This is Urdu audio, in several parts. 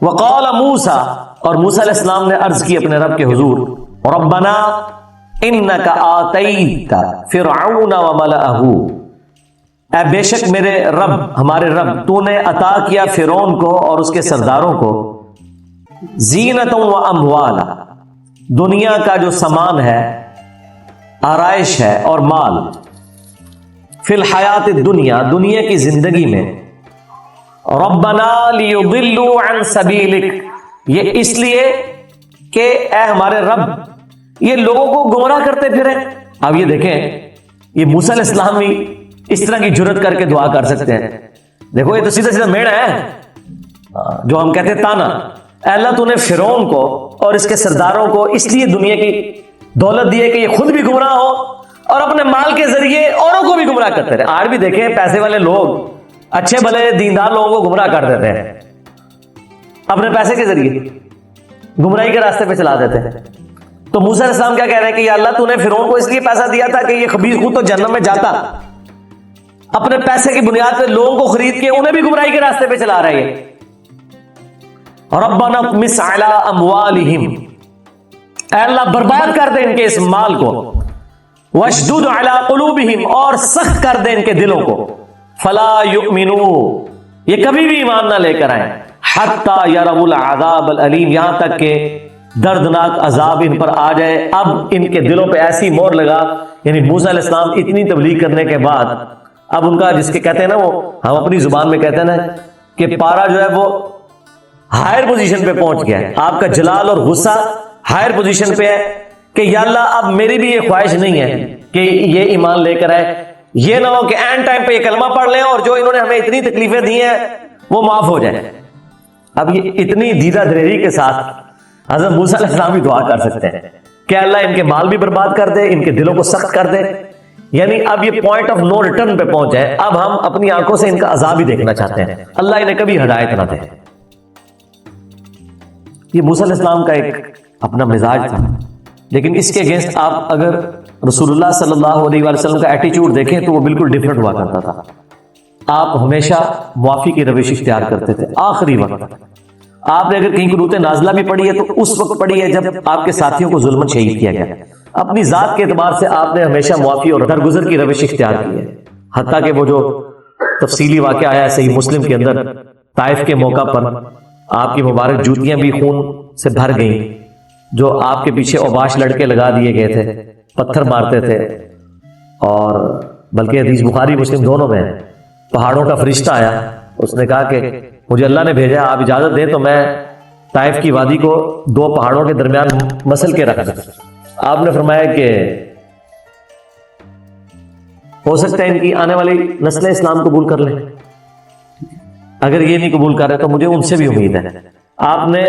وقال موسیٰ، اور موسیٰ علیہ السلام نے عرض کی اپنے رب کے حضور، ربنا انک آتیت فرعون وملأہ، اے بے شک میرے رب، ہمارے رب، تو نے عطا کیا فرعون کو اور اس کے سرداروں کو زینتا و اموالا، دنیا کا جو سامان ہے، آرائش ہے اور مال، فی الحیات الدنیا، دنیا کی زندگی میں، ربنا لیضلوا عن سبیلک، یہ اس لیے کہ اے ہمارے رب یہ لوگوں کو گمراہ کرتے پھریں۔ اب یہ دیکھیں، یہ موسیٰ علیہ السلام بھی اس طرح کی جرت کر کے دعا کر سکتے ہیں۔ دیکھو یہ تو سیدھا سیدھا میڑ ہے جو ہم کہتے ہیں تانا، اے اللہ تو نے فرعون کو اور اس کے سرداروں کو اس لیے دنیا کی دولت دی ہے کہ یہ خود بھی گمراہ ہو اور اپنے مال کے ذریعے اوروں کو بھی گمراہ کرتے رہے۔ آج بھی دیکھیں پیسے والے لوگ اچھے بھلے دیندار لوگوں کو گمراہ کر دیتے ہیں، اپنے پیسے کے ذریعے گمراہی کے راستے پہ چلا دیتے ہیں۔ تو موسیٰ علیہ السلام کیا کہہ رہے ہیں کہ یا اللہ تو نے فرعون کو اس لیے پیسہ دیا تھا کہ یہ خبیث خود تو جہنم میں جاتا، اپنے پیسے کی بنیاد پہ لوگوں کو خرید کے انہیں بھی گمراہی کے راستے پہ چلا رہے ہیں۔ ربنا اطمس علی اموالہم، اے اللہ برباد کر دے ان کے اس مال کو، واشدد علی قلوبہم، اور سخت کر دے ان کے دلوں کو، فلا یؤمنوا، یہ کبھی بھی ایمان نہ لے کر آئیں، حتی یروا العذاب العلیم، یہاں تک کہ دردناک عذاب ان پر آ جائے۔ اب ان کے دلوں پہ ایسی مور لگا، یعنی موسیٰ علیہ السلام اتنی تبلیغ کرنے کے بعد اب ان کا جس کے کہتے ہیں نا، وہ ہم اپنی زبان میں کہتے ہیں نا کہ پارا جو ہے وہ ہائر پوزیشن پہ پہنچ گیا ہے، آپ کا جلال اور غصہ ہائر پوزیشن پہ ہے کہ یا اللہ اب میری بھی یہ خواہش نہیں ہے کہ یہ ایمان لے کر آئے، یہ نہ ہو کہ این ٹائم پہ یہ کلمہ پڑھ لیں اور جو انہوں نے ہمیں اتنی تکلیفیں دی ہیں وہ معاف ہو جائے۔ اب یہ اتنی دیدہ دلیری کے ساتھ حضرت موسیٰ علیہ السلام بھی دعا کر سکتے ہیں کہ اللہ ان کے مال بھی برباد کر دے، ان کے دلوں کو سخت کر دے، یعنی اب یہ پوائنٹ آف نو ریٹرن پہ پہنچ ہے، اب ہم اپنی آنکھوں سے ان کا عذاب ہی دیکھنا چاہتے ہیں، اللہ انہیں کبھی ہدایت نہ دے۔ یہ موسیٰ علیہ السلام کا ایک اپنا مزاج تھا، لیکن اس کے اگینسٹ آپ اگر رسول اللہ صلی اللہ علیہ وآلہ وسلم کا ایٹیچیوڈ دیکھیں تو وہ بالکل ڈیفرنٹ ہوا کرتا تھا۔ آپ ہمیشہ معافی کی روش اختیار کرتے تھے آخری وقت۔ آپ نے اگر کہیں قنوت نازلہ بھی پڑھی ہے تو اس وقت پڑھی ہے جب آپ کے ساتھیوں کو ظلمن شہید کیا گیا۔ اپنی ذات کے اعتبار سے آپ نے ہمیشہ معافی اور درگزر کی روش اختیار کی ہے، حتیٰ کہ وہ جو تفصیلی واقعہ آیا ہے صحیح مسلم کے اندر، طائف کے موقع پر آپ کی مبارک جوتیاں بھی خون سے بھر گئیں، جو آپ کے پیچھے اوباش لڑکے لگا دیے گئے تھے، پتھر مارتے تھے، اور بلکہ حدیث بخاری مسلم دونوں میں پہاڑوں کا فرشتہ آیا، اس نے کہا کہ مجھے اللہ نے بھیجا، آپ اجازت دیں تو میں طائف کی وادی کو دو پہاڑوں کے درمیان مسل کے رکھ دوں۔ آپ نے فرمایا کہ ہو سکتا ہے ان کی آنے والی نسلیں اسلام قبول کر لیں، اگر یہ نہیں قبول کر رہے تو مجھے ان سے بھی امید ہے۔ آپ نے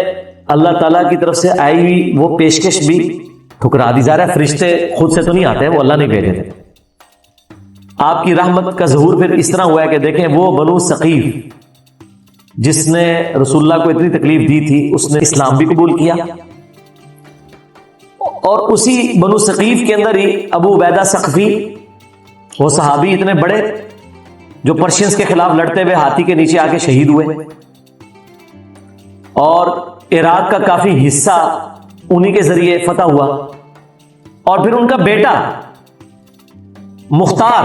اللہ تعالیٰ کی طرف سے آئی ہوئی وہ پیشکش بھی ٹھکرا دی۔ ظاہر ہے فرشتے خود سے تو نہیں آتے، وہ اللہ نے بھیجے تھے۔ آپ کی رحمت کا ظہور پھر اس طرح ہوا ہے کہ دیکھیں وہ بنو ثقیف جس نے رسول اللہ کو اتنی تکلیف دی تھی، اس نے اسلام بھی قبول کیا، اور اسی بنو ثقیف کے اندر ہی ابو عبیدہ ثقفی، وہ صحابی اتنے بڑے جو پرشینز کے خلاف لڑتے ہوئے ہاتھی کے نیچے آ کے شہید ہوئے، اور عراق کا کافی حصہ انہی کے ذریعے فتح ہوا، اور پھر ان کا بیٹا مختار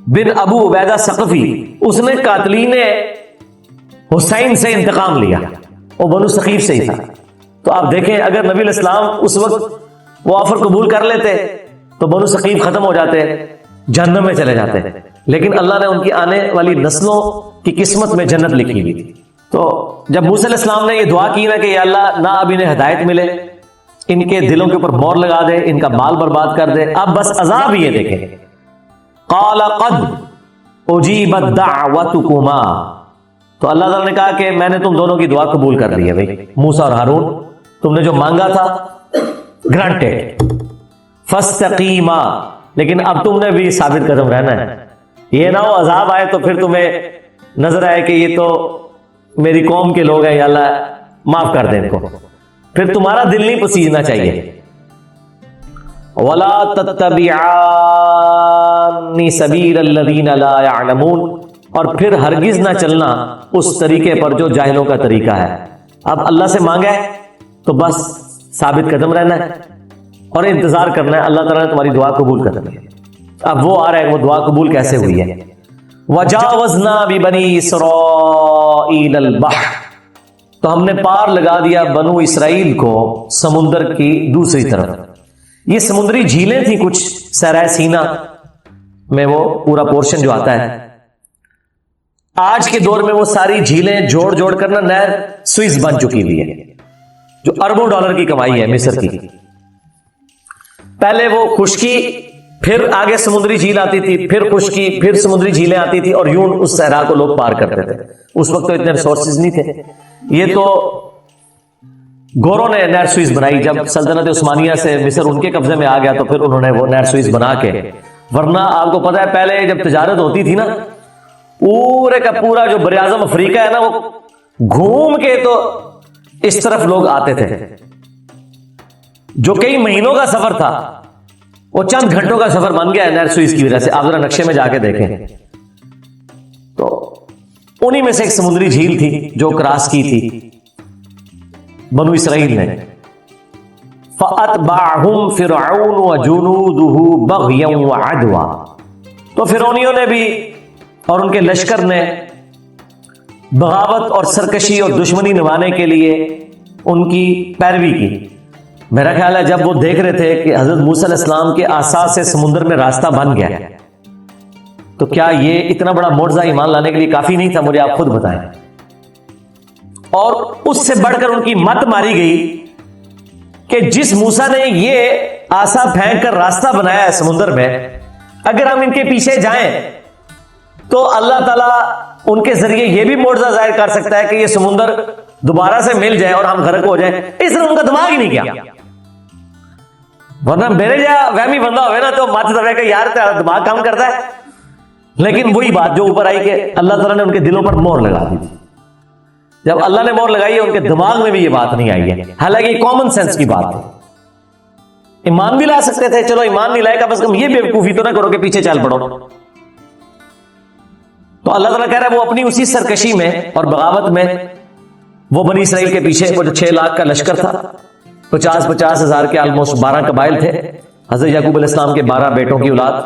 بن ابو عبیدہ ثقفی، اس نے قاتلین حسین سے انتقام لیا، وہ بنو ثقیف سے ہی تھا۔ تو آپ دیکھیں اگر نبی علیہ السلام اس وقت وہ آفر قبول کر لیتے تو بنو ثقیف ختم ہو جاتے، جہنم میں چلے جاتے، لیکن اللہ نے ان کی آنے والی نسلوں کی قسمت میں جنت لکھی ہوئی تھی۔ تو جب موسیٰ علیہ السلام نے یہ دعا کی نا کہ یا اللہ نہ اب انہیں ہدایت ملے، ان کے دلوں کے اوپر مور لگا دے، ان کا مال برباد کر دے، اب بس عذاب ہی ہے دیکھیں۔ قال قد اجیبت دعوتکما، تو اللہ تعالیٰ نے کہا کہ میں نے تم دونوں کی دعا قبول کر لی ہے بھائی، موسیٰ اور ہارون، تم نے جو مانگا تھا گرانٹیڈ، فاستقیما، لیکن اب تم نے بھی ثابت قدم رہنا ہے، یہ نہ ہو عذاب آئے تو پھر تمہیں نظر آئے کہ یہ تو میری قوم کے لوگ ہیں، یا اللہ معاف کر دیں ان کو، پھر تمہارا دل نہیں پسیجنا چاہیے۔ وَلَا تَتَّبِعَانِ سَبِيلَ الَّذِينَ لَا يَعْلَمُونَ، اور پھر ہرگز نہ چلنا اس طریقے پر جو جاہلوں کا طریقہ ہے. اب اللہ سے مانگا ہے تو بس ثابت قدم رہنا ہے اور انتظار کرنا ہے, اللہ تعالیٰ نے تمہاری دعا قبول کر لی. اب وہ آ رہا ہے وہ دعا قبول کیسے ہوئی ہے. وَجَاوَزْنَا بِبَنِي إِسْرَائِيلَ الْبَحْرَ, تو ہم نے پار لگا دیا بنو اسرائیل کو سمندر کی دوسری طرف. یہ سمندری جھیلیں تھیں کچھ صحرائے سینا میں, وہ پورا پورشن جو آتا ہے. آج کے دور میں وہ ساری جھیلیں جوڑ جوڑ کر نہر سوئس بن چکی ہوئی ہے, جو اربوں ڈالر کی کمائی ہے مصر کی. پہلے وہ خشکی, پھر آگے سمندری جھیل آتی تھی, پھر خشکی, پھر سمندری جھیلیں آتی تھی, اور یوں اس صحرا کو لوگ پار کرتے تھے. اس وقت تو اتنے ریسورسز نہیں تھے. یہ تو گوروں نے نہر سوئس بنائی. جب سلطنت عثمانیہ سے مصر ان کے قبضے میں آ گیا تو پھر انہوں نے وہ نہر سوئس بنا کے, ورنہ آپ کو پتا ہے پہلے جب تجارت ہوتی تھی نا, پورے کا پورا جو بر اعظم افریقہ ہے نا, وہ گھوم کے تو اس طرف لوگ آتے تھے. جو کئی مہینوں کا سفر تھا وہ چند گھنٹوں کا سفر بن گیا ہے نہر سوئس کی وجہ سے. آپ ذرا نقشے میں جا کے دیکھیں تو انہی میں سے ایک سمندری جھیل تھی جو کراس کی تھی بنو اسرائیل نے. فَأَتْبَعَهُمْ فِرْعَوْنُ وَجُنُودُهُ بَغْيًا وَعَدْوًا, تو فرعونیوں نے بھی اور ان کے لشکر نے بغاوت اور سرکشی اور دشمنی نبھانے کے لیے ان کی پیروی کی. میرا خیال ہے جب وہ دیکھ رہے تھے کہ حضرت موسیٰ علیہ السلام کے عصا سے سمندر میں راستہ بن گیا, تو کیا یہ اتنا بڑا معجزہ ایمان لانے کے لیے کافی نہیں تھا؟ مجھے آپ خود بتائیں. اور اس سے بڑھ کر ان کی مت ماری گئی کہ جس موسیٰ نے یہ عصا پھینک کر راستہ بنایا ہے سمندر میں, اگر ہم ان کے پیچھے جائیں تو اللہ تعالیٰ ان کے ذریعے یہ بھی معجزہ ظاہر کر سکتا ہے کہ یہ سمندر دوبارہ سے مل جائے اور ہم غرق ہو جائیں. اس طرح ان کا دماغ ہی نہیں کیا. ورنہ میرے جہاں وہمی بندہ ہوئے نا تو مات دبے کہ یار تیرا دماغ کام کرتا ہے. لیکن وہی بات جو اوپر آئی کہ اللہ تعالیٰ نے ان کے دلوں پر مہر لگا دی. جب اللہ نے مہر لگائی ہے ان کے دماغ میں بھی یہ بات نہیں آئی ہے. حالانکہ یہ کامن سینس کی بات ہے, ایمان بھی لا سکتے تھے. چلو ایمان نہیں لائے, کم از کم یہ بیوقوفی تو نہ کرو کہ پیچھے چل پڑو. تو اللہ تعالیٰ کہہ رہا ہے وہ اپنی اسی سرکشی میں اور بغاوت میں وہ بنی اسرائیل کے پیچھے وہ جو 6 لاکھ کا لشکر تھا, 50 ہزار کے آلموسٹ 12 قبائل تھے. حضرت یعقوب علیہ السلام کے 12 بیٹوں کی اولاد,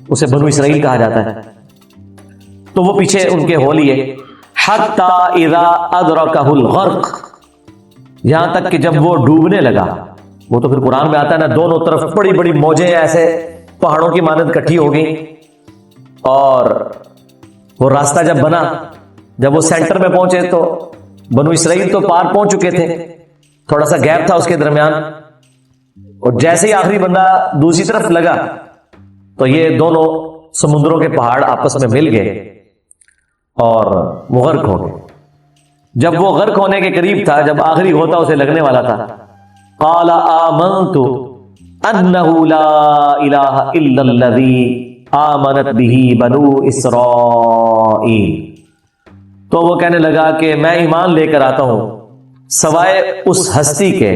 اسے بنو اسرائیل کہا جاتا ہے. تو وہ پیچھے ان کے ہو لیے. حتی اذا ادرکہ الغرق, یہاں تک کہ جب وہ ڈوبنے لگا. وہ تو پھر قرآن میں آتا ہے نا, دونوں طرف بڑی بڑی موجیں ایسے پہاڑوں کی مانند کٹھی ہو گئی, اور وہ راستہ جب بنا, جب وہ سینٹر میں پہنچے تو بنو اسرائیل تو پار پہنچ چکے تھے, تھوڑا سا گیپ تھا اس کے درمیان, اور جیسے ہی آخری بندہ دوسری طرف لگا تو یہ دونوں سمندروں کے پہاڑ آپس میں مل گئے اور وہ غرق ہو گئے. جب وہ غرق ہونے کے قریب تھا, جب آخری ہوتا اسے لگنے والا تھا, قال آمنت انہ لا الہ الا الذی آمنت بہ بنو اسرائیل, تو وہ کہنے لگا کہ میں ایمان لے کر آتا ہوں سوائے اس ہستی کے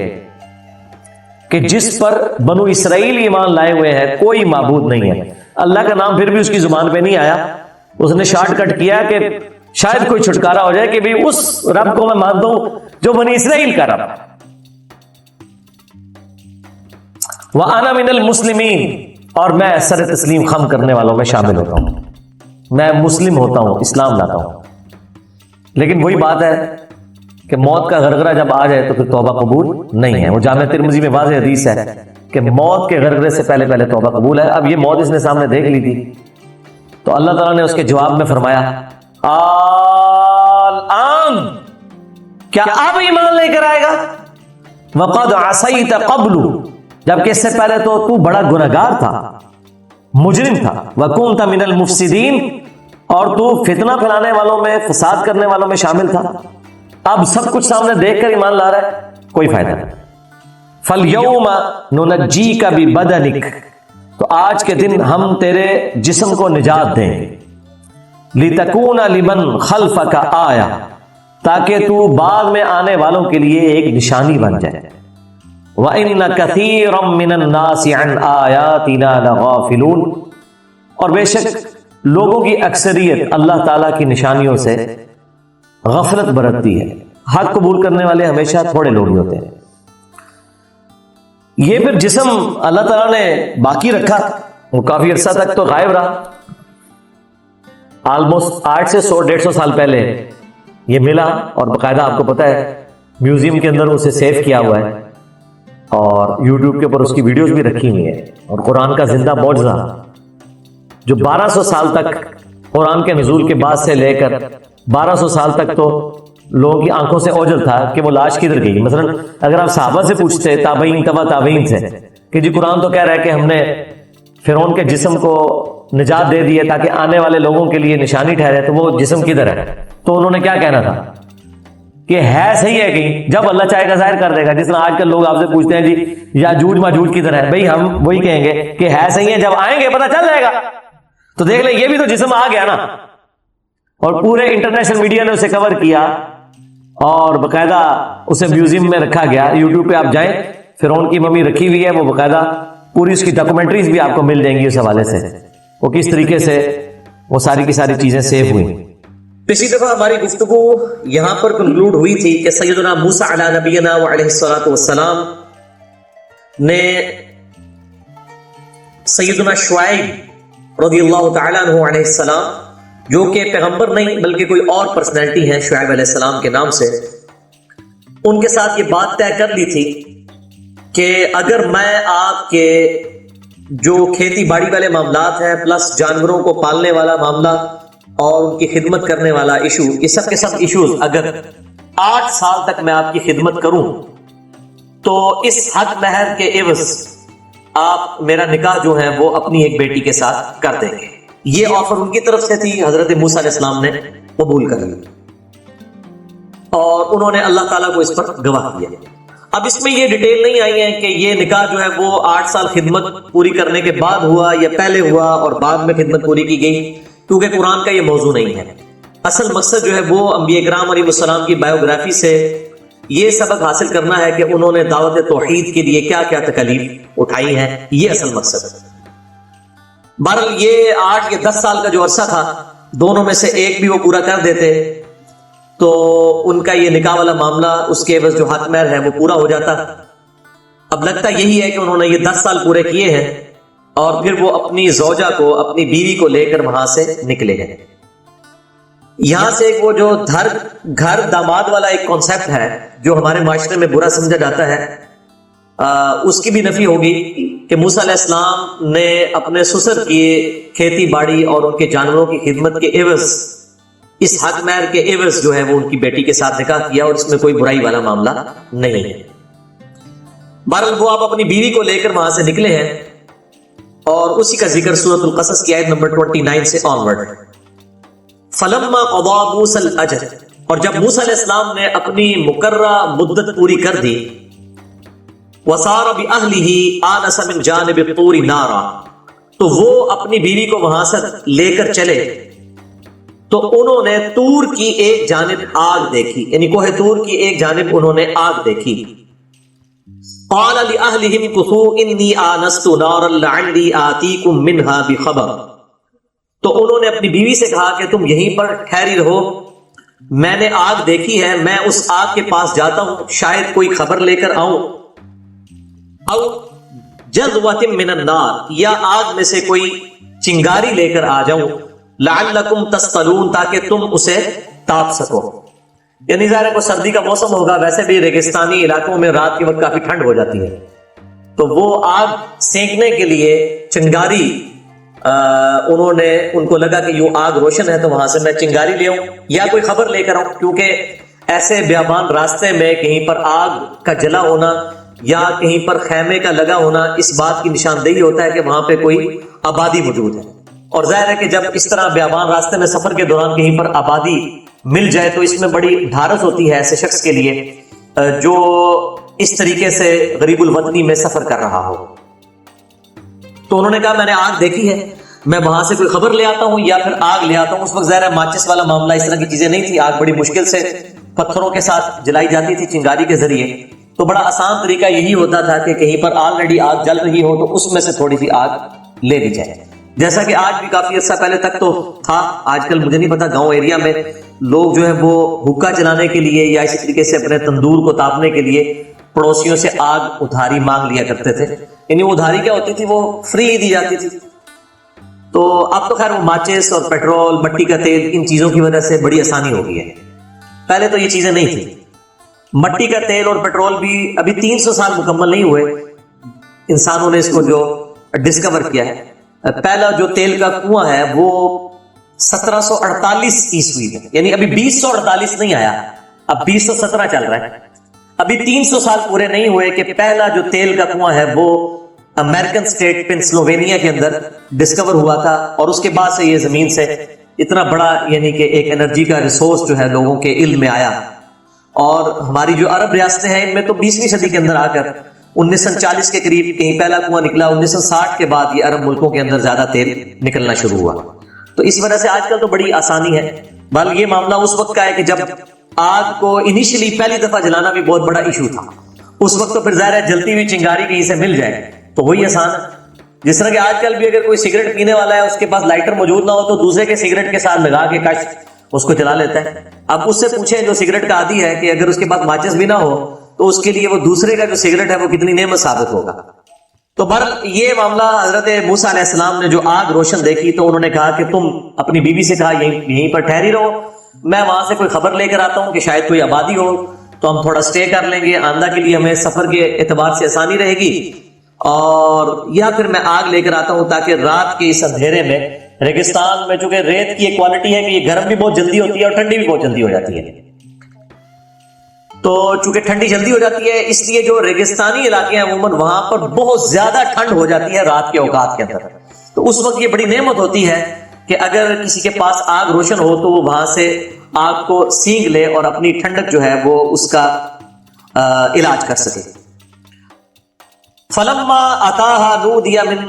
کہ جس پر بنو اسرائیل ایمان لائے ہوئے ہیں کوئی معبود نہیں ہے. اللہ کا نام پھر بھی اس کی زبان پہ نہیں آیا. اس نے شارٹ کٹ کیا کہ شاید کوئی چھٹکارا ہو جائے کہ بھی اس رب کو میں مانتا ہوں جو بنی اسرائیل کا رب. وَأَنَا مِنَ الْمُسْلِمِينَ, اور میں سر تسلیم خم کرنے والوں میں شامل ہوتا ہوں, میں مسلم ہوتا ہوں, اسلام لاتا ہوں. لیکن وہی بات ہے کہ موت کا غرغرہ جب آ جائے تو پھر توبہ قبول نہیں ہے. وہ جامع ترمذی میں واضح حدیث ہے کہ موت کے غرغرے سے پہلے پہلے توبہ قبول ہے. اب یہ موت اس نے سامنے دیکھ لی تھی تو اللہ تعالیٰ نے اس کے جواب میں فرمایا الآن, کیا اب ایمان لے کر آئے گا؟ وقد عصیت قبل, جبکہ اس سے پہلے تو بڑا گنہگار تھا, مجرم تھا. وکنت من المفسدین, اور تو فتنہ پھیلانے والوں میں, فساد کرنے والوں میں شامل تھا. اب سب کچھ سامنے دیکھ کر ایمان لا رہا ہے, کوئی فائدہ نہیں. فَالْيَوْمَ نُنَجِّيكَ بِبَدَنِكَ, تو آج کے دن ہم تیرے جسم کو نجات دیں گے. لِتَكُونَ لِمَنْ خَلْفَكَ آیَةً, تاکہ تو بعد میں آنے والوں کے لیے ایک نشانی بن جائے. وَإِنَّ كَثِيرًا مِّنَ النَّاسِ عَنْ آيَاتِنَا لَغَافِلُونَ, اور بے شک لوگوں کی اکثریت اللہ تعالیٰ کی نشانیوں سے غفلت برتتی ہے. حق قبول کرنے والے ہمیشہ تھوڑے لوگ ہی ہوتے ہیں. یہ پھر جسم اللہ تعالیٰ نے باقی رکھا، وہ کافی عرصہ تک تو غائب رہا. آلموسٹ 8 سے 100-150 سال پہلے یہ ملا، اور باقاعدہ آپ کو پتا ہے میوزیم کے اندر اسے سیو کیا ہوا ہے، اور یوٹیوب کے اوپر اس کی ویڈیوز بھی رکھی ہوئی ہیں. اور قرآن کا زندہ معجزہ جو 1200 سال تک قرآن کے نزول کے بعد سے لے کر 1200 سال تک تو لوگوں کی آنکھوں سے اوجھل تھا کہ وہ لاش کدھر گئی. مثلا اگر آپ صحابہ سے پوچھتے، تابعین تبع تابعین سے، کہ جی قرآن تو کہہ رہا ہے کہ ہم نے فرعون کے جسم کو نجات دے دی ہے تاکہ آنے والے لوگوں کے لیے نشانی ٹھہرے، تو وہ جسم کدھر ہے؟ تو انہوں نے کیا کہنا تھا کہ ہے صحیح ہے کہیں، جب اللہ چاہے گا ظاہر کر دے گا. جس طرح آج کل لوگ آپ سے پوچھتے ہیں جی یاجوج ماجوج کدھر ہے، بھئی ہم وہی کہیں گے کہ ہے صحیح ہے، جب آئیں گے پتہ چل جائے گا. تو دیکھ لیں یہ بھی تو جسم آ گیا نا، اور پورے انٹرنیشنل میڈیا نے اسے کور کیا اور باقاعدہ اسے میوزیم میں رکھا گیا. یوٹیوب پہ آپ جائیں، فرعون کی ممی رکھی ہوئی ہے، وہ باقاعدہ پوری اس کی ڈاکومنٹریز بھی آپ کو مل جائیں گی اس حوالے سے، وہ کس طریقے سے وہ ساری کی ساری چیزیں سیو ہوئی. پچھلی دفعہ ہماری گفتگو یہاں پر کنکلوڈ ہوئی تھی کہ سیدنا موسیٰ علی نبینا وعلیہ الصلوۃ والسلام نے سیدنا شعیب رضی اللہ تعالیٰ عنہ علیہ السلام، جو کہ پیغمبر نہیں بلکہ کوئی اور پرسنالٹی ہے شعیب علیہ السلام کے نام سے، ان کے ساتھ یہ بات طے کر لی تھی کہ اگر میں آپ کے جو کھیتی باڑی والے معاملات ہیں پلس جانوروں کو پالنے والا معاملہ اور ان کی خدمت کرنے والا ایشو، یہ سب کے سب ایشوز اگر 8 سال تک میں آپ کی خدمت کروں تو اس حق مہر کے عوض آپ میرا نکاح جو ہے وہ اپنی ایک بیٹی کے ساتھ کر دیں گے. یہ آفر ان کی طرف سے تھی، حضرت موسیٰ علیہ السلام نے قبول کر لی اور انہوں نے اللہ تعالیٰ کو اس پر گواہ کیا. اب اس میں یہ ڈیٹیل نہیں آئی ہے کہ یہ نکاح جو ہے وہ 8 سال خدمت پوری کرنے کے بعد ہوا یا پہلے ہوا اور بعد میں خدمت پوری کی گئی، کیونکہ قرآن کا یہ موضوع نہیں ہے. اصل مقصد جو ہے وہ انبیاء کرام علیہ السلام کی بایوگرافی سے یہ سبق حاصل کرنا ہے کہ انہوں نے دعوت توحید کے لیے کیا کیا تکالیف اٹھائی ہیں، یہ اصل مقصد ہے. بہرحال یہ 8 یا 10 سال کا جو عرصہ تھا، دونوں میں سے ایک بھی وہ پورا کر دیتے تو ان کا یہ نکاح والا معاملہ، اس کے عوض جو حق مہر ہے وہ پورا ہو جاتا. اب لگتا یہی ہے کہ انہوں نے یہ 10 سال پورے کیے ہیں اور پھر وہ اپنی زوجہ کو، اپنی بیوی کو لے کر وہاں سے نکلے گئے. یہاں سے ایک وہ جو گھر داماد والا ایک کانسیپٹ ہے جو ہمارے معاشرے میں برا سمجھا جاتا ہے، اس کی بھی نفی ہوگی کہ موسیٰ علیہ السلام نے اپنے سسر کی کھیتی باڑی اور ان کے جانوروں کی خدمت کے عوض، اس حق مہر کے عوض جو ہے وہ ان کی بیٹی کے ساتھ نکاح کیا، اور اس میں کوئی برائی والا معاملہ نہیں ہے. بہرحال وہ آپ اپنی بیوی کو لے کر وہاں سے نکلے ہیں اور اسی کا ذکر سورۃ القصص کی آیت نمبر 29 سے آنورڈ. فلما قضى موسى الاجل، اور جب موسیٰ علیہ السلام نے اپنی مقررہ مدت پوری کر دی، وصار بأهله آنس من جانب الطور نارا، تو وہ اپنی بیوی کو وہاں سے لے کر چلے تو انہوں نے طور کی ایک جانب آگ دیکھی، یعنی کوہ طور کی ایک جانب انہوں نے آگ دیکھی. قال لأهلهم كثوا إني آنست نارا لعلي آتيكم منها بخبر، تو انہوں نے اپنی بیوی سے کہا کہ تم یہیں پر ٹھہری رہو، میں نے آگ دیکھی ہے، میں اس آگ کے پاس جاتا ہوں، شاید کوئی خبر لے کر آؤں. او جذوۃ من النار، یا آگ میں سے کوئی چنگاری لے کر آ جاؤں، لعلکم تصطلون، تاکہ تم اسے تاپ سکو. یعنی ظاہر کو سردی کا موسم ہوگا، ویسے بھی ریگستانی علاقوں میں رات کے وقت کافی ٹھنڈ ہو جاتی ہے، تو وہ آگ سینکنے کے لیے چنگاری، انہوں نے، ان کو لگا کہ یہ آگ روشن ہے تو وہاں سے میں چنگاری لے آؤں یا کوئی خبر لے کر آؤں، کیونکہ ایسے بیابان راستے میں کہیں پر آگ کا جلا ہونا یا کہیں پر خیمے کا لگا ہونا اس بات کی نشاندہی ہوتا ہے کہ وہاں پہ کوئی آبادی موجود ہے. اور ظاہر ہے کہ جب اس طرح بیابان راستے میں سفر کے دوران کہیں پر آبادی مل جائے تو اس میں بڑی ڈھارس ہوتی ہے ایسے شخص کے لیے جو اس طریقے سے غریب الوطنی میں سفر کر رہا ہو. تو انہوں نے کہا میں نے آگ دیکھی ہے، میں وہاں سے کوئی خبر لے آتا ہوں یا پھر آگ لے آتا ہوں. اس وقت ظاہر ماچس والا معاملہ، اس طرح کی چیزیں نہیں تھی، آگ بڑی مشکل سے پتھروں کے ساتھ جلائی جاتی تھی چنگاری کے ذریعے. تو بڑا آسان طریقہ یہی ہوتا تھا کہ کہیں پر آلریڈی آگ جل رہی ہو تو اس میں سے تھوڑی سی آگ لے لی جائے. جیسا کہ آج بھی کافی عرصہ پہلے تک تو تھا، آج کل مجھے نہیں پتا، گاؤں ایریا میں لوگ جو ہے وہ حکا جلانے کے لیے یا اسی طریقے سے اپنے تندور کو تاپنے کے لیے پڑوسیوں سے آگ ادھاری مانگ لیا کرتے تھے. یعنی وہ ادھاری کیا ہوتی تھی، وہ فری دی جاتی تھی. تو اب تو خیر وہ ماچس اور پیٹرول، مٹی کا تیل، ان چیزوں کی وجہ سے بڑی آسانی ہو گئی ہے. پہلے تو یہ چیزیں نہیں تھی. مٹی کا تیل اور پیٹرول بھی ابھی 300 سال مکمل نہیں ہوئے انسانوں نے اس کو جو ڈسکور کیا ہے. پہلا جو تیل کا کنواں ہے وہ 1748 عیسوی میں، یعنی ابھی 2048 نہیں آیا، اب 2017 چل رہا ہے. ابھی 300 سال پورے نہیں ہوئے کہ پہلا جو تیل کا کنواں ہے وہ امریکن سٹیٹ پینسلوینیا کے اندر ڈسکور ہوا تھا. اور اس کے بعد سے یہ زمین سے اتنا بڑا یعنی کہ ایک انرجی کا ریسورس جو ہے لوگوں کے علم میں آیا. اور ہماری جو عرب ریاستیں ہیں ان میں تو 20ویں صدی کے اندر آ کر 1940 کے قریب کہیں پہلا کنواں نکلا. 1960 کے بعد یہ عرب ملکوں کے اندر زیادہ تیل نکلنا شروع ہوا. تو اس وجہ سے آج کل تو بڑی آسانی ہے. بل یہ معاملہ اس وقت کا ہے کہ جب آگ کو انیشلی پہلی دفعہ جلانا بھی بہت بڑا ایشو تھا. اس وقت تو پھر ظاہر ہے جلتی ہوئی چنگاری کہیں سے مل جائے تو وہی آسان ہے. جس طرح کہ آج کل بھی اگر کوئی سگریٹ پینے والا ہے، اس کے پاس لائٹر موجود نہ ہو تو دوسرے کے سگریٹ کے ساتھ لگا کے کش اس کو جلا لیتا ہے. اب اس سے پوچھیں جو سگریٹ کا عادی ہے کہ اگر اس کے پاس ماچس بھی نہ ہو تو اس کے لیے وہ دوسرے کا جو سگریٹ ہے وہ کتنی نعمت ثابت ہوگا. تو بہرحال یہ معاملہ حضرت موسیٰ علیہ السلام نے جو آگ روشن دیکھی تو انہوں نے کہا کہ تم اپنی بیوی سے کہا یہیں پر ٹھہری رہو، میں وہاں سے کوئی خبر لے کر آتا ہوں کہ شاید کوئی آبادی ہو تو ہم تھوڑا سٹے کر لیں گے، آئندہ کے لیے ہمیں سفر کے اعتبار سے آسانی رہے گی. اور یا پھر میں آگ لے کر آتا ہوں تاکہ رات کے اس اندھیرے میں ریگستان میں، چونکہ ریت کی ایک کوالٹی ہے کہ یہ گرم بھی بہت جلدی ہوتی ہے اور ٹھنڈی بھی بہت جلدی ہو جاتی ہے. تو چونکہ ٹھنڈی جلدی ہو جاتی ہے اس لیے جو ریگستانی علاقے ہیں عموماً وہاں پر بہت زیادہ ٹھنڈ ہو جاتی ہے رات کے اوقات کے اندر. تو اس وقت یہ بڑی نعمت ہوتی ہے کہ اگر کسی کے پاس آگ روشن ہو تو وہ وہاں سے آگ کو سینگ لے اور اپنی ٹھنڈک جو ہے وہ اس کا علاج کر سکے. فلما اتاها نودي من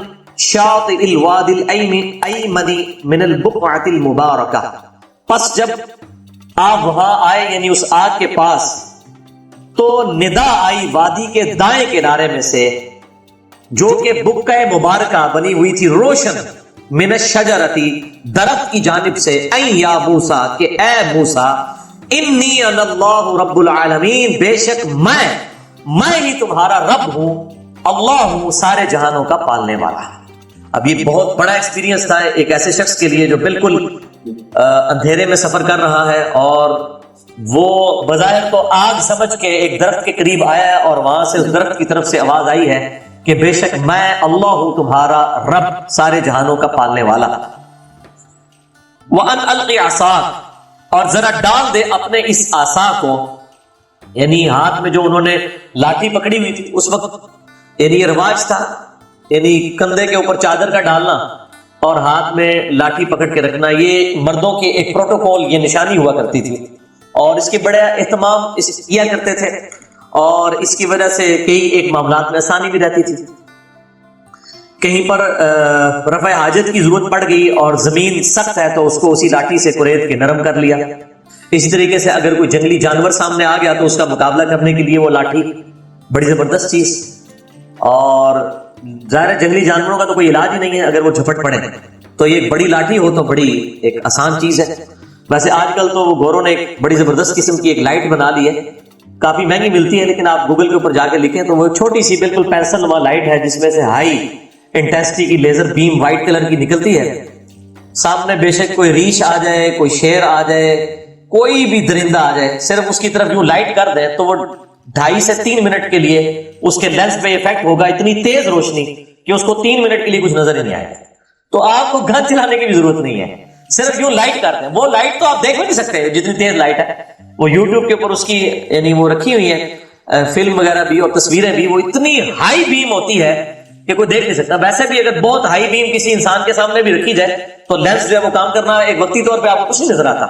شاطئ الوادي الايمن من البقعه المباركه، پس جب آپ وہاں آئے یعنی اس آگ کے پاس تو ندا آئی وادی کے دائیں کنارے میں سے جو کہ بقعہ مبارکہ بنی ہوئی تھی روشن، من الشجرتی درخت کی جانب سے، اے یا موسیٰ کہ اے موسیٰ، انی انا اللہ رب العالمین، بے شک میں ہی تمہارا رب ہوں، اللہ ہوں سارے جہانوں کا پالنے والا. اب یہ بہت بڑا ایکسپیرینس تھا ایک ایسے شخص کے لیے جو بالکل اندھیرے میں سفر کر رہا ہے اور وہ بظاہر تو آگ سمجھ کے ایک درخت کے قریب آیا ہے اور وہاں سے اس درخت کی طرف سے آواز آئی ہے کہ بے شک میں اللہ ہوں تمہارا رب سارے جہانوں کا پالنے والا. وَأَنْ أَلْقِ عَصَاكَ، اور ذرا ڈال دے اپنے اس عصا کو، یعنی ہاتھ میں جو انہوں نے لاٹھی پکڑی ہوئی تھی اس وقت یعنی یہ رواج تھا، یعنی کندھے کے اوپر چادر کا ڈالنا اور ہاتھ میں لاٹھی پکڑ کے رکھنا، یہ مردوں کے ایک پروٹوکول، یہ نشانی ہوا کرتی تھی اور اس کے بڑے اہتمام کیا کرتے تھے اور اس کی وجہ سے کئی ایک معاملات میں آسانی بھی رہتی تھی. کہیں پر رفع حاجت کی ضرورت پڑ گئی اور زمین سخت ہے تو اس کو اسی لاٹھی سے کریت کے نرم کر لیا. اسی طریقے سے اگر کوئی جنگلی جانور سامنے آ گیا تو اس کا مقابلہ کرنے کے لیے وہ لاٹھی بڑی زبردست چیز. اور ظاہر جنگلی جانوروں کا تو کوئی علاج ہی نہیں ہے، اگر وہ جھپٹ پڑے تو یہ بڑی لاٹھی ہو تو بڑی ایک آسان چیز ہے. ویسے آج کل تو گوروں نے ایک بڑی زبردست قسم کی ایک لائٹ بنا لی ہے، کافی مہنگی ملتی ہے لیکن آپ گوگل کے اوپر جا کے لکھیں تو وہ چھوٹی سی بالکل پینسل نما لائٹ ہے جس میں سے ہائی انٹینسٹی کی لیزر بیم وائٹ کلر کی نکلتی ہے. سامنے بے شک کوئی ریچھ آ جائے، کوئی شیر آ جائے، کوئی بھی درندہ آ جائے، صرف اس کی طرف یوں لائٹ کر دیں تو وہ 2.5 سے 3 منٹ کے لیے اس کے لینس پہ افیکٹ ہوگا، اتنی تیز روشنی کہ اس کو 3 منٹ کے لیے کچھ نظر ہی نہیں آئے گا. تو آپ کو گن چلانے کی بھی ضرورت نہیں ہے، صرف یوں لائٹ کر دیں. وہ لائٹ تو آپ دیکھ بھی نہیں سکتے جتنی تیز لائٹ ہے. وہ یوٹیوب کے اوپر اس کی یعنی وہ رکھی ہوئی ہے فلم وغیرہ بھی اور تصویریں بھی، وہ اتنی ہائی بیم ہوتی ہے کہ کوئی دیکھ نہیں سکتا. ویسے بھی اگر بہت ہائی بیم کسی انسان کے سامنے بھی رکھی جائے تو لینس جو ہے وہ کام کرنا ایک وقتی طور پہ آپ کو کچھ نہیں نظر آتا.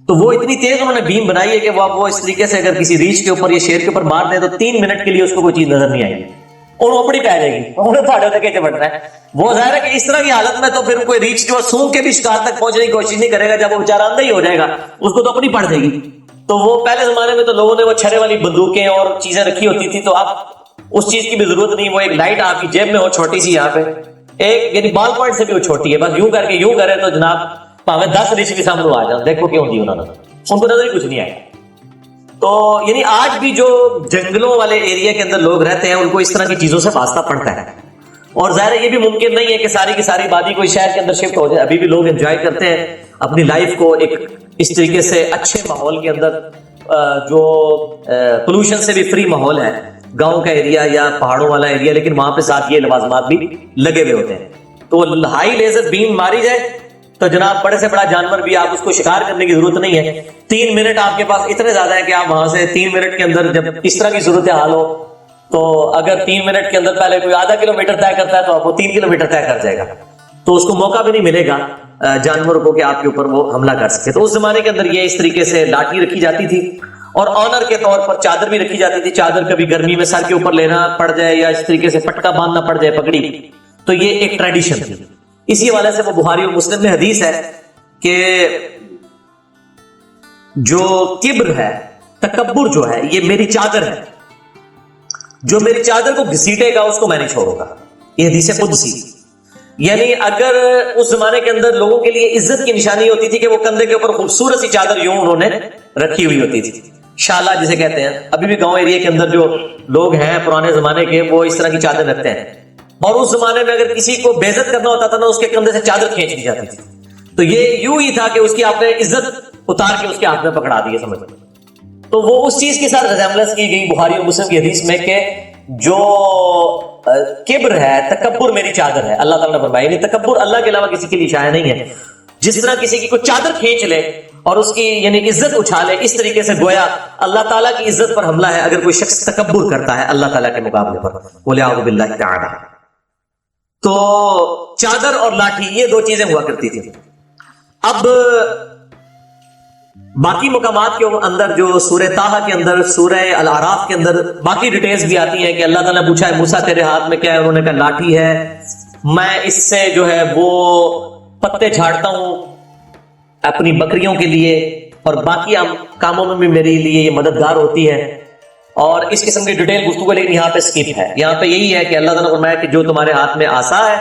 تو وہ اتنی تیز انہوں نے بیم بنائی ہے کہ وہ اس طریقے سے اگر کسی ریچھ کے اوپر یا شیر کے اوپر مار دیں تو 3 منٹ کے لیے اس کو کوئی چیز نظر نہیں آئے گی اور وہ بڑی پہ جائے گی. انہیں پہاڑوں تک کیسے بڑھ رہا ہے وہ ظاہر ہے کہ اس طرح کی حالت میں تو پھر کوئی ریچھ جو سونگ کے بھی شکار تک پہنچنے کی کوشش نہیں کرے گا. جب وہ بیچارہ اندھا ہی ہو جائے گا اس کو تو اپنی پڑ جائے گی. تو وہ پہلے زمانے میں تو لوگوں نے وہ چھرے والی بندوقیں اور چیزیں رکھی ہوتی تھی، تو اب اس چیز کی بھی ضرورت نہیں. وہ ایک لائٹ آپ کی جیب میں ہو چھوٹی سی یہاں پہ ایک یعنی بال پوائنٹ سے بھی وہ چھوٹی ہے, بس یوں کر کے یوں کرے تو جناب پاوے 10 رچ بھی سامنے آ جائیں, دیکھو کیوں دی انہوں نے, ان کو نظر ہی کچھ نہیں آیا. تو یعنی آج بھی جو جنگلوں والے ایریا کے اندر لوگ رہتے ہیں ان کو اس طرح کی چیزوں سے واسطہ پڑتا ہے. اور ظاہر ہے یہ بھی ممکن نہیں ہے کہ ساری کی ساری آبادی کوئی شہر کے اندر شفٹ ہو جائے. ابھی بھی لوگ انجوائے کرتے ہیں اپنی لائف کو ایک اس طریقے سے اچھے ماحول کے اندر, جو پولوشن سے بھی فری ماحول ہے, گاؤں کا ایریا یا پہاڑوں والا ایریا, لیکن وہاں پہ ساتھ یہ لوازمات بھی لگے ہوئے ہوتے ہیں. تو ہائی لیزر بیم ماری جائے تو جناب بڑے سے بڑا جانور بھی آپ اس کو شکار کرنے کی ضرورت نہیں ہے. 3 منٹ آپ کے پاس اتنے زیادہ ہے کہ آپ وہاں سے 3 منٹ کے اندر, جب اس طرح کی صورت حال ہو تو اگر 3 منٹ کے اندر پہلے کوئی آدھا کلومیٹر طے کرتا ہے تو آپ کو 3 کلومیٹر طے کر جائے گا. تو اس کو موقع بھی نہیں ملے گا جانوروں کو کہ آپ کے اوپر وہ حملہ کر سکے. تو اس زمانے کے اندر یہ اس طریقے سے لاٹھی رکھی جاتی تھی, اور آنر کے طور پر چادر بھی رکھی جاتی تھی. چادر کبھی گرمی میں سر کے اوپر لینا پڑ جائے یا اس طریقے سے پٹکا باندھنا پڑ جائے پگڑی, تو یہ ایک ٹریڈیشن تھی. اسی حوالے سے وہ بخاری اور مسلم میں حدیث ہے کہ جو کبر ہے, تکبر جو ہے, یہ میری چادر ہے, جو میری چادر کو گھسیٹے گا اس کو میں نہیں چھوڑوں گا. یہ حدیث قدسی. یعنی اگر اس زمانے کے اندر لوگوں کے لیے عزت کی نشانی ہوتی تھی کہ وہ کندھے کے اوپر خوبصورت سی چادر یوں انہوں نے رکھی ہوئی ہوتی تھی, شالا جسے کہتے ہیں. ابھی بھی گاؤں ایریا کے اندر جو لوگ ہیں پرانے زمانے کے, وہ اس طرح کی چادر رکھتے ہیں. اور اس زمانے میں اگر کسی کو بے عزت کرنا ہوتا تھا نا, اس کے کندھے سے چادر کھینچ دی جاتی تھی. تو یہ یوں ہی تھا کہ اس کی آپ نے عزت اتار کے اس کے ہاتھ میں پکڑا دی, سمجھ. تو وہ اس چیز کے ساتھ ریزمبلنس کی گئی بخاری اور مسلم کی حدیث میں کہ جو کبر ہے, تکبر میری چادر ہے. اللہ تعالیٰ نے فرمایا, یعنی تکبر اللہ کے علاوہ کسی کے لیے شایع نہیں ہے. جس طرح کسی کی کوئی چادر کھینچ لے اور اس کی یعنی عزت اچھالے, اس طریقے سے گویا اللہ تعالیٰ کی عزت پر حملہ ہے اگر کوئی شخص تکبر کرتا ہے اللہ تعالیٰ کے مقابلے پر. قل اعوذ باللہ تعالی. تو چادر اور لاٹھی یہ 2 چیزیں ہوا کرتی تھی. اب باقی مقامات کے اندر جو سورہ طٰہٰ کے اندر, سورہ الاعراف کے اندر باقی ڈیٹیلز بھی آتی ہیں کہ اللہ تعالیٰ نے پوچھا ہے موسیٰ تیرے ہاتھ میں کیا ہے, انہوں نے کہا لاٹھی ہے, میں اس سے جو ہے وہ پتے جھاڑتا ہوں اپنی بکریوں کے لیے, اور باقی کاموں میں بھی میرے لیے یہ مددگار ہوتی ہے. اور اس قسم کی ڈیٹیل گفتگو لیکن یہاں پہ سکپ ہے. یہاں پہ یہی ہے کہ اللہ تعالیٰ نے فرمایا کہ جو تمہارے ہاتھ میں عصا ہے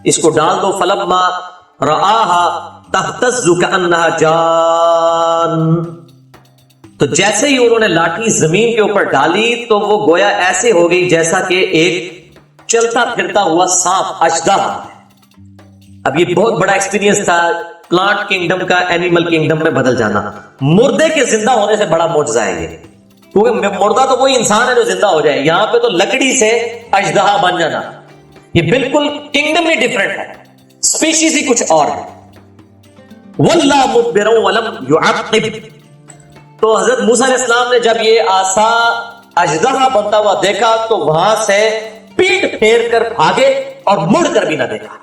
اس کو ڈال دو. فلما رآہا تہتز کأنہا جان. تو جیسے ہی انہوں نے لاٹھی زمین کے اوپر ڈالی تو وہ گویا ایسے ہو گئی جیسا کہ ایک چلتا پھرتا ہوا سانپ, اشدہ. اب یہ بہت بڑا ایکسپیرینس تھا پلانٹ کنگڈم کا اینیمل کنگڈم میں بدل جانا. مردے کے زندہ ہونے سے بڑا معجزہ ہے یہ, کیونکہ مردہ تو کوئی انسان ہے جو زندہ ہو جائے, یہاں پہ تو لکڑی سے اژدہا بن جانا, یہ بالکل کنگڈم ہی ڈفرنٹ ہے, اسپیشیز ہی کچھ اور ہے. وَلَّا مُدْبِرًا وَلَمْ يُعَقِّبْ. تو حضرت موسیٰ علیہ السلام نے جب یہ عصا اژدہا بنتا ہوا دیکھا تو وہاں سے پیٹ پھیر کر بھاگے اور مڑ کر بھی نہ دیکھا.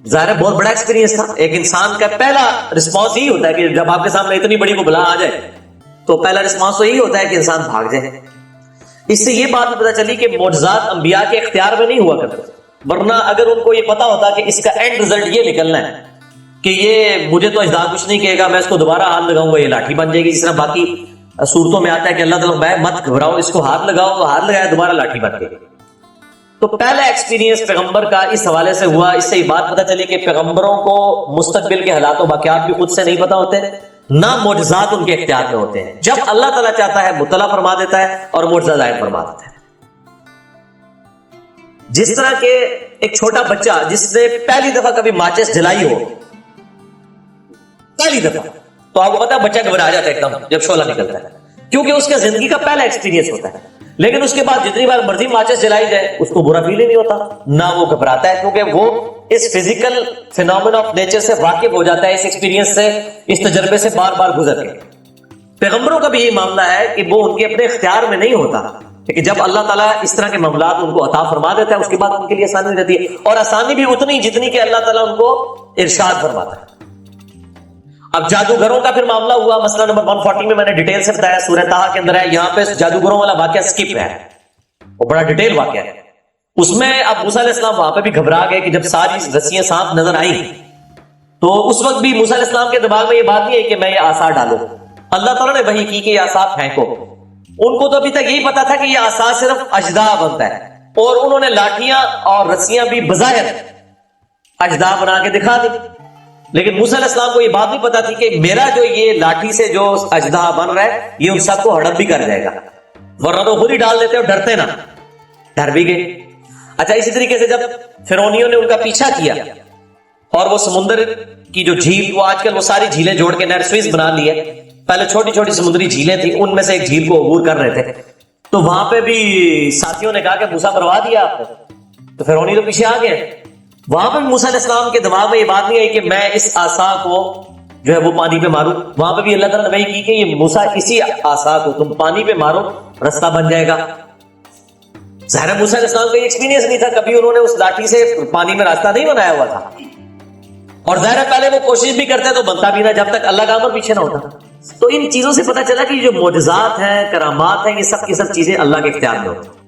ظاہر ہے بہت بڑا ایکسپیرینس تھا. ایک انسان کا پہلا رسپانس یہی ہوتا ہے کہ جب آپ کے سامنے اتنی بڑی کو بلا آ جائے تو پہلا رسپانس تو یہی ہوتا ہے کہ انسان بھاگ جائے. اس سے یہ بات بھی پتہ چلی کہ معجزات انبیاء کے اختیار میں نہیں ہوا کرتے, ورنہ اگر ان کو یہ پتا ہوتا کہ اس کا اینڈ رزلٹ یہ نکلنا ہے کہ یہ مجھے تو اجداد کچھ نہیں کہے گا, میں اس کو دوبارہ ہاتھ لگاؤں گا یہ لاٹھی بن جائے گی, جس طرح باقی صورتوں میں آتا ہے کہ اللہ تعالیٰ میں مت گھبراؤ, اس کو ہاتھ لگاؤ, تو ہاتھ لگایا دوبارہ لاٹھی بن گئی. تو پہلا ایکسپیرینس پیغمبر کا اس حوالے سے ہوا. اس سے یہ بات پتہ چلی کہ پیغمبروں کو مستقبل کے حالات و واقعات بھی خود سے نہیں پتہ ہوتے, نہ معجزات ان کے اختیار میں ہوتے ہیں. جب اللہ تعالیٰ چاہتا ہے مطلع فرما دیتا ہے اور معجزہ ظاہر فرما دیتا ہے. جس طرح کہ ایک چھوٹا بچہ جس نے پہلی دفعہ کبھی ماچس جلائی ہو, پہلی دفعہ, تو آپ کو پتا ہے بچہ گھبرا جاتا ہے ایک دم جب شعلہ نکلتا ہے, کیونکہ اس کا زندگی کا پہلا ایکسپیرینس ہوتا ہے. لیکن اس کے بعد جتنی بار مرضی ماچس جلائی جائے اس کو برا فیل ہی نہیں ہوتا, نہ وہ گھبراتا ہے, کیونکہ وہ اس فزیکل فینومین آف نیچر سے واقف ہو جاتا ہے, اس ایکسپیرینس سے, اس تجربے سے بار بار گزر کے. پیغمبروں کا بھی یہی معاملہ ہے کہ وہ ان کے اپنے اختیار میں نہیں ہوتا, لیکن جب اللہ تعالیٰ اس طرح کے معاملات ان کو عطا فرما دیتا ہے اس کے بعد ان کے لیے آسانی رہتی ہے, اور آسانی بھی اتنی جتنی کہ اللہ تعالیٰ ان کو ارشاد فرماتا ہے. اب جادوگروں کا پھر معاملہ ہوا. مسئلہ نمبر 140 میں نے ڈیٹیل سے بتایا, سورہ طٰہٰ کے اندر ہے. یہاں پہ جادوگروں والا واقعہ سکپ ہے, وہ بڑا ڈیٹیل واقعہ ہے. اس میں اب موسیٰ علیہ السلام وہاں پہ بھی گھبرا گئے کہ جب ساری رسیاں سانپ نظر آئیں تو اس وقت بھی موسیٰ علیہ السلام کے دماغ میں یہ بات نہیں ہے کہ میں یہ عصا ڈالوں. اللہ تعالیٰ نے وحی کی کہ یہ عصا پھینکو. ان کو تو ابھی تک یہی پتا تھا کہ یہ عصا صرف اژدہا بنتا ہے, اور انہوں نے لاٹھیاں اور رسیاں بھی بظاہر اجدا بنا کے دکھا دی. لیکن موسیٰ علیہ السلام کو یہ بات نہیں پتا تھی کہ میرا جو یہ لاٹھی سے جو اجدا بن رہا ہے یہ ان سب کو ہڑپ بھی کر جائے گا, ورنہ تو خود ہی ڈال دیتے اور ڈرتے نا, ڈر بھی گئے. اچھا اسی طریقے سے جب فرعونیوں نے ان کا پیچھا کیا اور وہ سمندر کی جو جھیل, وہ آج کل وہ ساری جھیلیں جوڑ کے نہر سوئس بنا لی ہے, پہلے چھوٹی چھوٹی سمندری جھیلیں تھیں, ان میں سے ایک جھیل کو عبور کر رہے تھے, تو وہاں پہ بھی ساتھیوں نے کہا کہ موسیٰ مروا دیا آپ نے, تو فرعونی تو پیچھے آ گئے. وہاں پہ موسیٰ علیہ السلام کے دماغ میں یہ بات نہیں آئی کہ میں اس عصا کو جو ہے وہ پانی پہ ماروں. وہاں پہ بھی اللہ تعالیٰ نے وحی کی کہ یہ موسیٰ اسی عصا کو تم پانی پہ مارو, رستہ بن جائے گا. ظاہر موسیٰ علیہ السلام کا یہ ایکسپیرینس نہیں تھا, کبھی انہوں نے اس لاٹھی سے پانی میں راستہ نہیں بنایا ہوا تھا, اور ظاہر پہلے وہ کوشش بھی کرتے تو بنتا بھی نہ جب تک اللہ کا امر پیچھے نہ ہوتا. تو ان چیزوں سے پتہ چلا کہ جو معجزات ہیں, کرامات ہیں, یہ سب کی سب چیزیں اللہ کے اختیار میں ہوتی ہیں.